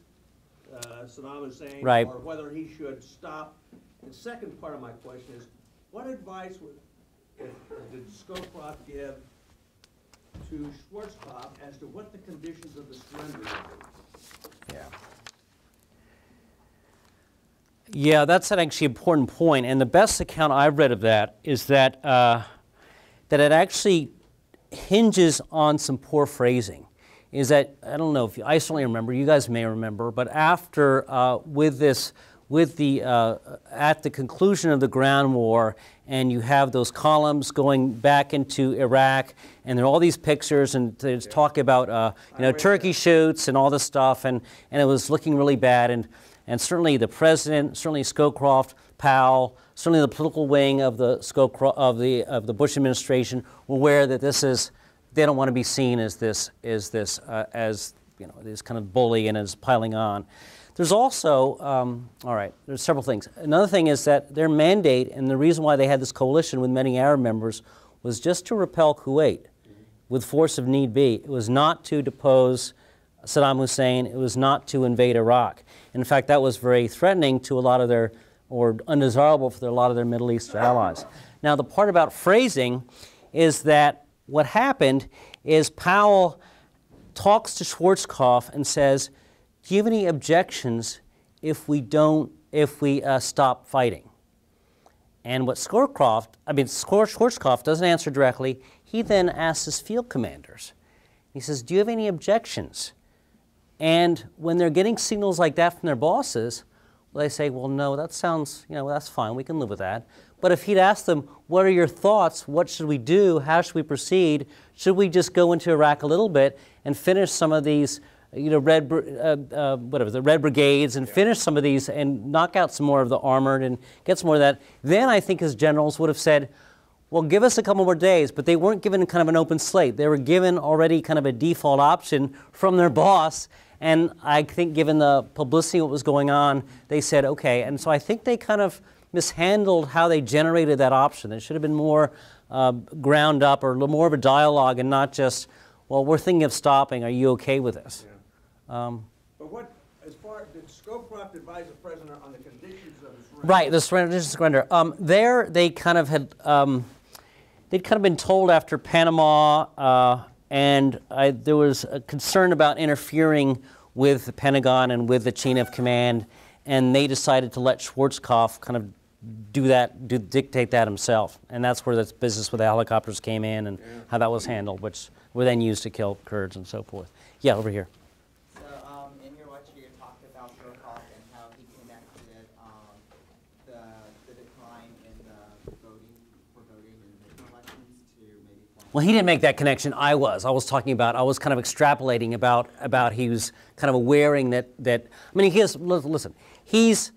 Saddam Hussein, right, or whether he should stop? The second part of my question is, what advice did Scowcroft give to Schwarzkopf as to what the conditions of the surrender would be? Yeah, that's an actually important point. And the best account I've read of that is that that it actually hinges on some poor phrasing. Is that, I don't know if I certainly remember, you guys may remember, but after at the conclusion of the ground war, and you have those columns going back into Iraq, and there are all these pictures, and there's talk about turkey shoots and all this stuff, and it was looking really bad, and certainly the president, certainly Scowcroft, Powell, certainly the political wing of the Bush administration were aware that they don't want to be seen as this kind of bully and as piling on. There's also, there's several things. Another thing is that their mandate, and the reason why they had this coalition with many Arab members, was just to repel Kuwait with force if need be. It was not to depose Saddam Hussein. It was not to invade Iraq. In fact, that was very threatening to a lot of their, or undesirable for a lot of their Middle East allies. Now, the part about phrasing is that what happened is Powell talks to Schwarzkopf and says, do you have any objections if we stop fighting? And what Schwarzkopf doesn't answer directly. He then asks his field commanders. He says, do you have any objections? And when they're getting signals like that from their bosses, well, they say, well, no, that sounds, that's fine. We can live with that. But if he'd asked them, what are your thoughts? What should we do? How should we proceed? Should we just go into Iraq a little bit and finish some of these the Red Brigades and finish some of these and knock out some more of the armored and get some more of that? Then I think his generals would have said, well, give us a couple more days, but they weren't given kind of an open slate. They were given already kind of a default option from their boss, and I think given the publicity of what was going on, they said, okay. And so I think they kind of mishandled how they generated that option. It should have been more ground up or a little more of a dialogue and not just, well, we're thinking of stopping. Are you okay with this? Yeah. But did Scowcroft advise the president on the conditions of the surrender? Right, the surrender. There, they kind of had, they'd kind of been told after Panama, and there was a concern about interfering with the Pentagon and with the chain of command, and they decided to let Schwarzkopf kind of dictate that himself. And that's where the business with the helicopters came in and how that was handled, which were then used to kill Kurds and so forth. Yeah, over here. So in your lecture, you talked about Scowcroft and how he connected the decline in the voting in the elections to maybe. Well, he didn't make that connection. I was kind of extrapolating about he was kind of awareing that I mean, listen, he's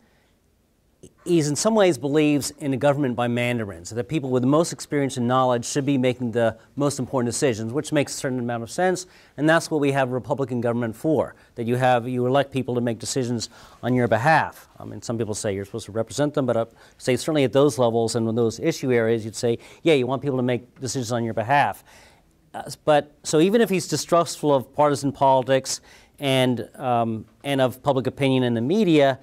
in some ways believes in a government by mandarins, that people with the most experience and knowledge should be making the most important decisions, which makes a certain amount of sense, and that's what we have a Republican government for, that you elect people to make decisions on your behalf. I mean, some people say you're supposed to represent them, but say certainly at those levels and in those issue areas, you'd say, yeah, you want people to make decisions on your behalf. So even if he's distrustful of partisan politics and of public opinion in the media,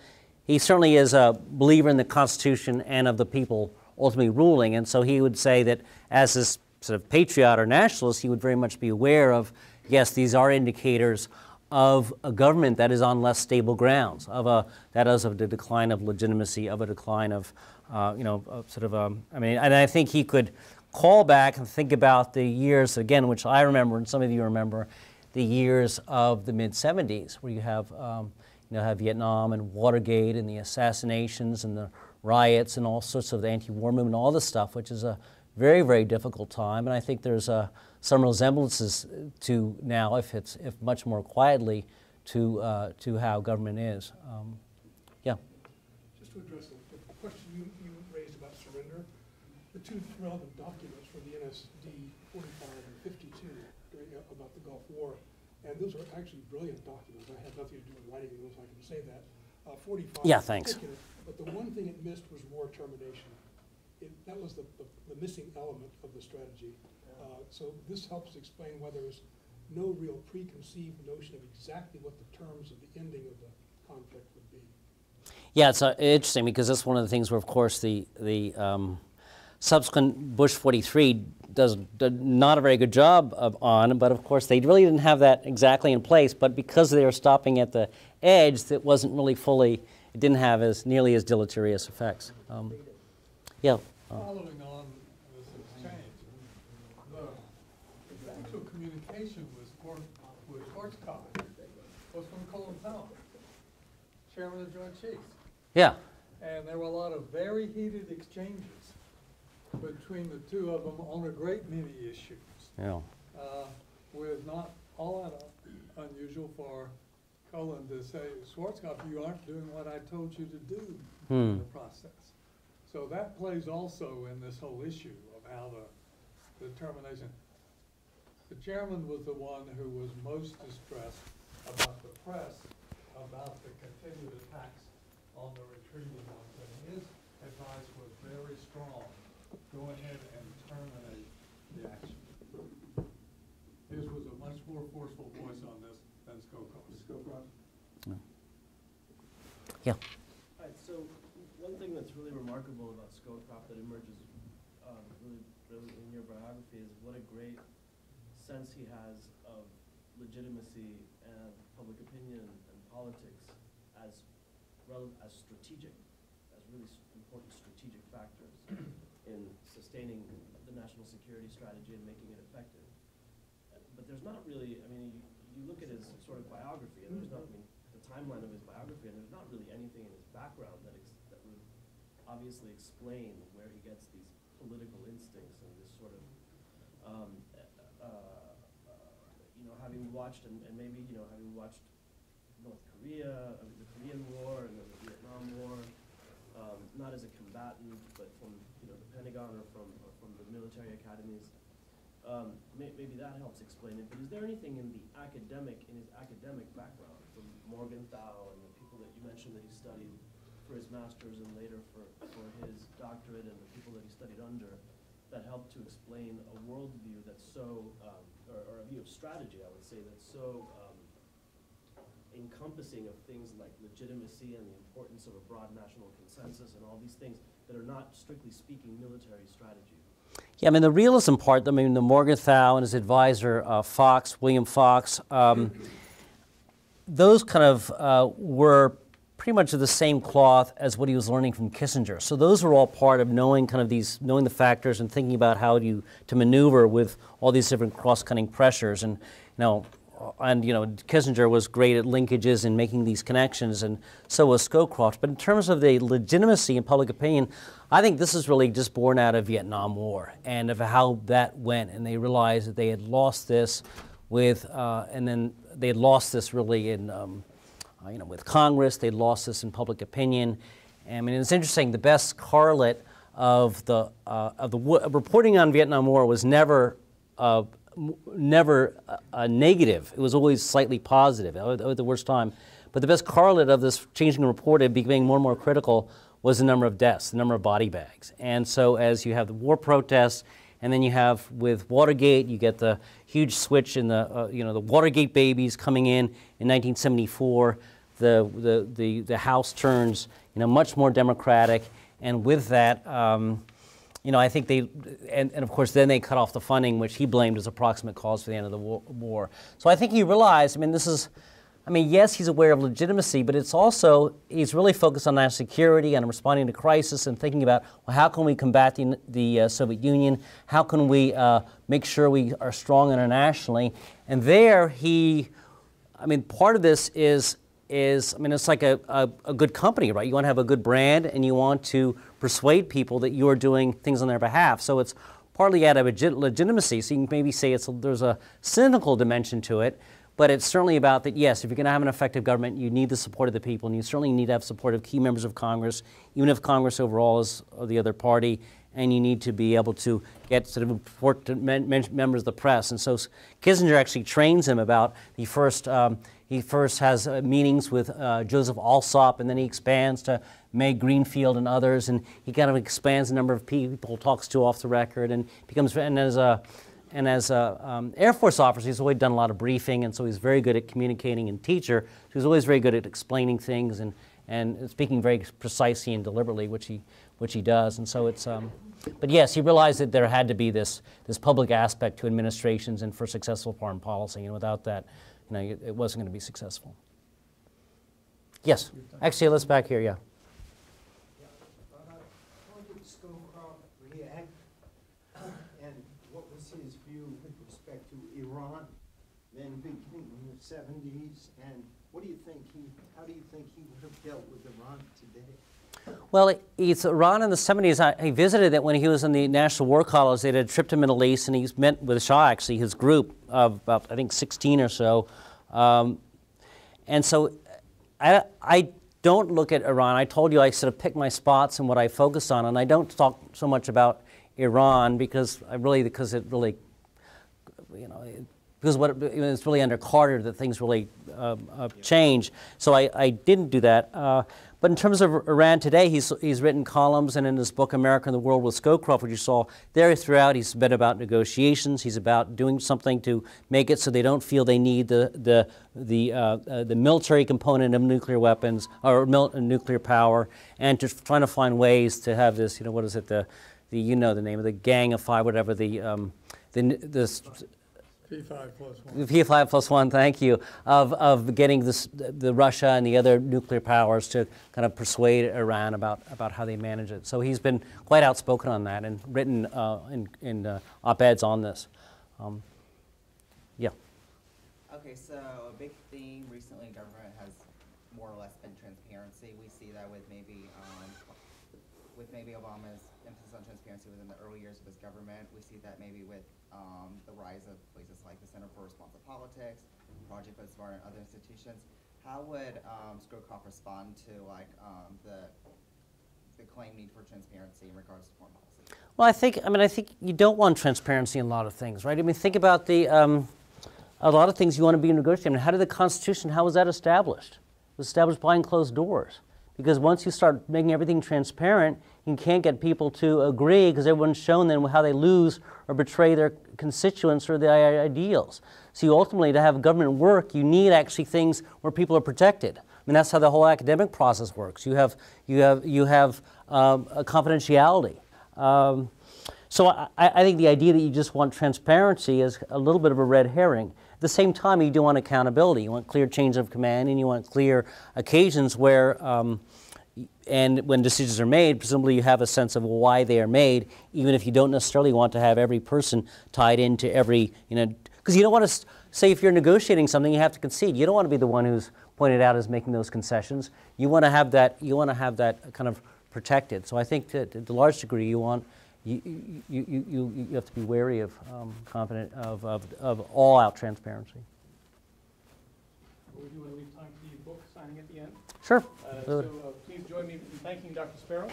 he certainly is a believer in the Constitution and of the people ultimately ruling, and so he would say that as this sort of patriot or nationalist, he would very much be aware of, yes, these are indicators of a government that is on less stable grounds, that is of the decline of legitimacy, of a decline of, I mean, and I think he could call back and think about the years, again, which I remember, and some of you remember, the years of the mid-'70s, where you have Vietnam and Watergate and the assassinations and the riots and all sorts of the anti-war movement, all this stuff, which is a very, very difficult time. And I think there's some resemblances to now, if much more quietly, to how government is. Yeah. Just to address the question you raised about surrender, the two relevant documents were the NSD 45 and 52 about the Gulf War. And those are actually brilliant documents. I had nothing to do with writing them, so I can say that. 45. Yeah, thanks. But the one thing it missed was war termination. That was the missing element of the strategy. So this helps explain why there was no real preconceived notion of exactly what the terms of the ending of the conflict would be. Yeah, it's interesting because that's one of the things where, of course, the subsequent Bush 43 does not a very good job on, but of course they really didn't have that exactly in place, but because they were stopping at the edge, that wasn't really fully, it didn't have nearly as deleterious effects. Yeah. Following on this exchange, the actual communication with Schwarzkopf was from Colin Powell, Chairman of the Joint Chiefs. Yeah. And there were a lot of very heated exchanges between the two of them on a great many issues. Yeah. With not all that unusual for Colin to say, Schwarzkopf, you aren't doing what I told you to do in the process. So that plays also in this whole issue of how the determination. The chairman was the one who was most distressed about the press, about the continued attacks on the retreating ones, and his advice was very strong. Go ahead and terminate the action. His was a much more forceful voice on this than Scowcroft. Yeah. All right, so one thing that's really remarkable about Scowcroft that emerges really in your biography is what a great sense he has of legitimacy and public opinion and politics as strategic, as really important strategic factors in sustaining the national security strategy and making it effective. But there's not really, I mean, you look at his sort of biography, and there's not, I mean, the timeline of his biography, and there's not really anything in his background that would obviously explain where he gets these political instincts and this sort of, having watched, and maybe, having watched North Korea, the Korean War and then the Vietnam War, not as a combatant, but from the Pentagon or from the military academies. Maybe that helps explain it. But is there anything in his academic background, from Morgenthau and the people that you mentioned that he studied for his master's and later for his doctorate, and the people that he studied under, that helped to explain a worldview that's so, or a view of strategy, I would say, that's so encompassing of things like legitimacy and the importance of a broad national consensus and all these things that are not, strictly speaking, military strategy? Yeah, I mean, the realism part, I mean, the Morgenthau and his advisor, William Fox, those kind of were pretty much of the same cloth as what he was learning from Kissinger. So those are all part of knowing kind of knowing the factors and thinking about how to maneuver with all these different cross-cutting pressures. And Kissinger was great at linkages and making these connections, and so was Scowcroft. But in terms of the legitimacy in public opinion, I think this is really just born out of Vietnam War and of how that went. And they realized that they had lost this and then they had lost this really in, with Congress. They lost this in public opinion. I mean, it's interesting. The best correlate of the reporting on Vietnam War was never negative. It was always slightly positive at the worst time. But the best correlate of this changing reported, becoming more and more critical, was the number of deaths, the number of body bags. And so as you have the war protests, and then you have with Watergate, you get the huge switch in the Watergate babies coming in 1974. The House turns much more democratic, and with that, I think and of course then they cut off the funding, which he blamed as a proximate cause for the end of the war. So I think he realized, yes, he's aware of legitimacy, but it's also, he's really focused on national security and responding to crisis and thinking about, well, how can we combat the Soviet Union? How can we make sure we are strong internationally? And there part of this is it's like a good company, right? You want to have a good brand and you want to persuade people that you are doing things on their behalf. So it's partly out of legitimacy. So you can maybe say there's a cynical dimension to it, but it's certainly about that, yes, if you're going to have an effective government, you need the support of the people, and you certainly need to have support of key members of Congress, even if Congress overall is the other party, and you need to be able to get sort of important members of the press. And so Kissinger actually trains him about he first has meetings with Joseph Alsop, and then he expands to Meg Greenfield and others, and he kind of expands the number of people he talks to off the record, and as a Air Force officer, he's always done a lot of briefing, and so he's very good at communicating and teacher. So he's always very good at explaining things and speaking very precisely and deliberately, which he does. And so it's, but yes, he realized that there had to be this public aspect to administrations and for successful foreign policy, and without that, it wasn't going to be successful. Yes, actually, let's back here, yeah. How did Scowcroft react, and what was his view with respect to Iran, then beginning in the 70s, and how do you think he would have dealt with Iran today? Well, it's Iran in the 70s. He visited it when he was in the National War College. They did a trip to Middle East, and he met with Shah, actually, his group of about, I think, 16 or so. And so I don't look at Iran. I told you I sort of pick my spots and what I focus on, and I don't talk so much about Iran because it's really under Carter that things really change. So I didn't do that. But in terms of Iran today, he's written columns, and in his book America and the World with Scowcroft, which you saw there throughout, he's been about negotiations. He's about doing something to make it so they don't feel they need the military component of nuclear weapons or nuclear power, and just trying to find ways to have this. What is it? The name of the Gang of Five, whatever P5+1, thank you, of getting the Russia and the other nuclear powers to kind of persuade Iran about how they manage it. So he's been quite outspoken on that and written in op-eds on this. Yeah. Okay, so a big theme recently in government has more or less been transparency. We see that with maybe Obama's emphasis on transparency within the early years of his government. We see that maybe with the rise of places like the Center for Responsive Politics, Project Smart, and other institutions. How would Scowcroft respond to the claimed need for transparency in regards to foreign policy? Well, I think you don't want transparency in a lot of things, right? Think about a lot of things you want to be negotiating. How did the Constitution, how was that established? It was established behind closed doors. Because once you start making everything transparent, you can't get people to agree because everyone's shown them how they lose or betray their constituents or their ideals. So ultimately, to have government work, you need actually things where people are protected. That's how the whole academic process works. You have a confidentiality. So I think the idea that you just want transparency is a little bit of a red herring. At the same time, you do want accountability. You want clear chains of command, and you want clear occasions where, and when decisions are made, presumably you have a sense of why they are made, even if you don't necessarily want to have every person tied into every, because you don't want to say if you're negotiating something, you have to concede. You don't want to be the one who's pointed out as making those concessions. You want to have that. You want to have that kind of protected. So I think that to a large degree, you want. You have to be wary of confident of all-out transparency. We do want to leave time for you book signing at the end. Sure. So please join me in thanking Dr. Sparrow.